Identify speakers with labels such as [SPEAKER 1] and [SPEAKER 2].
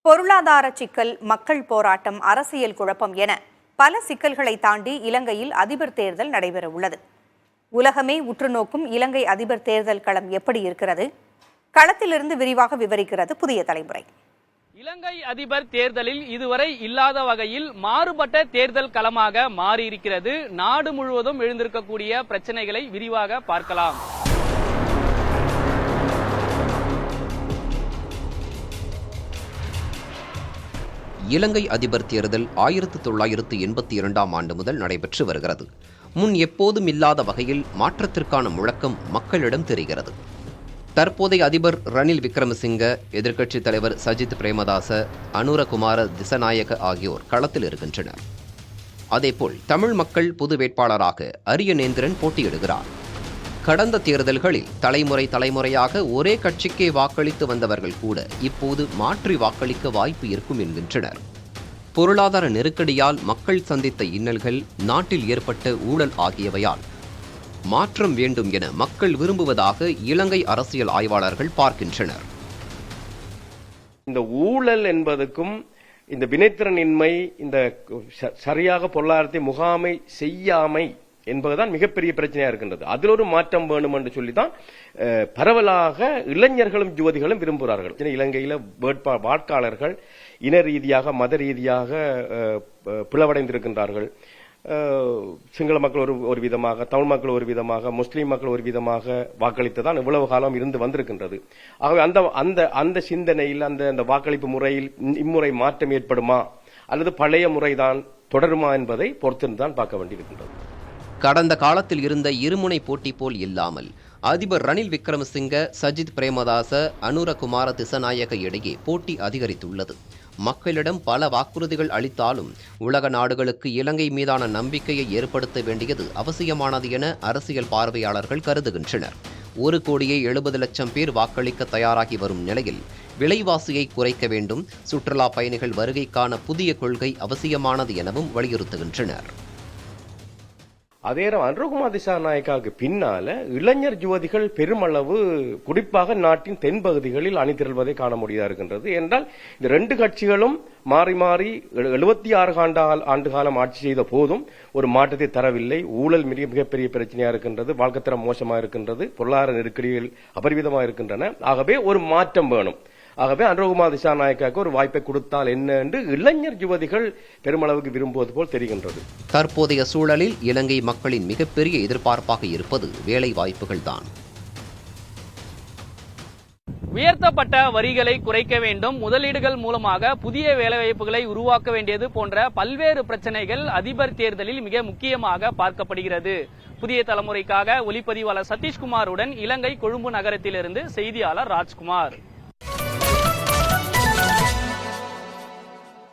[SPEAKER 1] பொருளாதார சிக்கல், மக்கள் போராட்டம், அரசியல் குழப்பம் என பல சிக்கல்களை தாண்டி இலங்கையில் அதிபர் தேர்தல் நடைபெறவுள்ளது. உலகமே உற்றுநோக்கும் இலங்கை அதிபர் தேர்தல் களம் எப்படி இருக்கிறது? களத்திலிருந்து விரிவாக விவரிக்கிறது புதிய தலைமுறை.
[SPEAKER 2] இலங்கை அதிபர் தேர்தலில் இதுவரை இல்லாத வகையில் மாறுபட்ட தேர்தல் களமாக மாறியிருக்கிறது. நாடு முழுவதும் எழுந்திருக்கக்கூடிய பிரச்சனைகளை விரிவாக பார்க்கலாம்.
[SPEAKER 3] இலங்கை அதிபர் தேர்தல் 1982ஆம் ஆண்டு முதல் நடைபெற்று வருகிறது. முன் எப்போதும் இல்லாத வகையில் மாற்றத்திற்கான முழக்கம் மக்களிடம் தெரிகிறது. தற்போதைய அதிபர் ரணில் விக்ரமசிங்க, எதிர்க்கட்சித் தலைவர் சஜித் பிரேமதாச, அனுரகுமார திசநாயக ஆகியோர் களத்தில் இருக்கின்றனர். அதேபோல் தமிழ் மக்கள் பொது வேட்பாளராக அரியநேந்திரன் போட்டியிடுகிறார். கடந்த தேர்தல்களில் தலைமுறையாக ஒரே கட்சிக்கே வாக்களித்து வந்தவர்கள் கூட இப்போது மாற்றி வாக்களிக்க வாய்ப்பு இருக்கும் என்கின்றனர். பொருளாதார நெருக்கடியால் மக்கள் சந்தித்த இன்னல்கள், நாட்டில் ஏற்பட்ட ஊழல் ஆகியவையால் மாற்றம் வேண்டும் என மக்கள் விரும்புவதாக இலங்கை அரசியல் ஆய்வாளர்கள் பார்க்கின்றனர்.
[SPEAKER 4] இந்த ஊழல் என்பதற்கும் இந்த வினைத்திறனின்மை, இந்த சரியாக பொருளாதாரத்தை முகாமை செய்யாமை என்பதுதான் மிகப்பெரிய பிரச்சனையா இருக்கின்றது. அதில் ஒரு மாற்றம் வேணும் என்று சொல்லிதான் பரவலாக இளைஞர்களும் யுவதிகளும் விரும்புகிறார்கள். இலங்கையில வாக்காளர்கள் இன ரீதியாக, மத ரீதியாக பிளவடைந்திருக்கின்றார்கள். சிங்கள மக்கள் ஒரு விதமாக, தமிழ் மக்கள் ஒரு விதமாக, முஸ்லீம் மக்கள் ஒரு விதமாக வாக்களித்துதான் இவ்வளவு காலம் இருந்து வந்திருக்கின்றது. ஆகவே அந்த சிந்தனையில், அந்த வாக்களிப்பு முறையில் இம்முறை மாற்றம் ஏற்படுமா அல்லது பழைய முறைதான் தொடருமா என்பதை பொறுத்திருந்தான் பார்க்க வேண்டியிருக்கின்றது.
[SPEAKER 3] கடந்த காலத்தில் இருந்த இருமுனை போட்டி போல் இல்லாமல் அதிபர் ரணில் விக்ரமசிங்க, சஜித் பிரேமதாச, அனுரகுமார திசநாயக இடையே போட்டி அதிகரித்துள்ளது. மக்களிடம் பல வாக்குறுதிகள் அளித்தாலும் உலக நாடுகளுக்கு இலங்கை மீதான நம்பிக்கையை ஏற்படுத்த வேண்டியது அவசியமானது என அரசியல் பார்வையாளர்கள் கருதுகின்றனர். 1,70,00,000 பேர் வாக்களிக்க தயாராகி வரும் நிலையில் விலைவாசியை குறைக்க வேண்டும், சுற்றுலா பயணிகள் வருகைக்கான புதிய கொள்கை அவசியமானது எனவும் வலியுறுத்துகின்றனர்.
[SPEAKER 4] அதே அனுரகுமார திசாநாயக்காவுக்கு பின்னால இளைஞர் யுவதிகள் பெருமளவு, குறிப்பாக நாட்டின் தென்பகுதிகளில் அணிதிரள்வதை காண முடியா இருக்கின்றது. என்றால் இந்த ரெண்டு கட்சிகளும் மாறி மாறி 76 ஆண்டு காலம் ஆட்சி செய்த போதும் ஒரு மாற்றத்தை தரவில்லை. ஊழல் மிகப்பெரிய பிரச்சனையா இருக்கின்றது, வாழ்க்கை தரம் மோசமாக இருக்கின்றது, பொருளாதார நெருக்கடிகள் அபரிவிதமாக இருக்கின்றன. ஆகவே ஒரு மாற்றம் வேணும். ஆகவே அனுரகுமார திசாநாயக்காவுக்கு ஒரு வாய்ப்பை கொடுத்தால் என்ன என்று இளைஞர் யுவதிகள் பெருமளவுக்கு விரும்புவது போல் தெரிகின்றது.
[SPEAKER 3] தற்போதைய சூழலில் இலங்கை மக்களின் மிகப்பெரிய எதிர்பார்ப்பாக இருப்பது வேலை வாய்ப்புகள் தான்.
[SPEAKER 2] உயர்த்தப்பட்ட வரிகளை குறைக்க வேண்டும், முதலீடுகள் மூலமாக புதிய வேலைவாய்ப்புகளை உருவாக்க வேண்டியது போன்ற பல்வேறு பிரச்சனைகள் அதிபர் தேர்தலில் மிக முக்கியமாக பார்க்கப்படுகிறது. புதிய தலைமுறைக்காக ஒளிப்பதிவாளர் சதீஷ்குமாருடன் இலங்கை கொழும்பு நகரத்திலிருந்து செய்தியாளர் ராஜ்குமார்.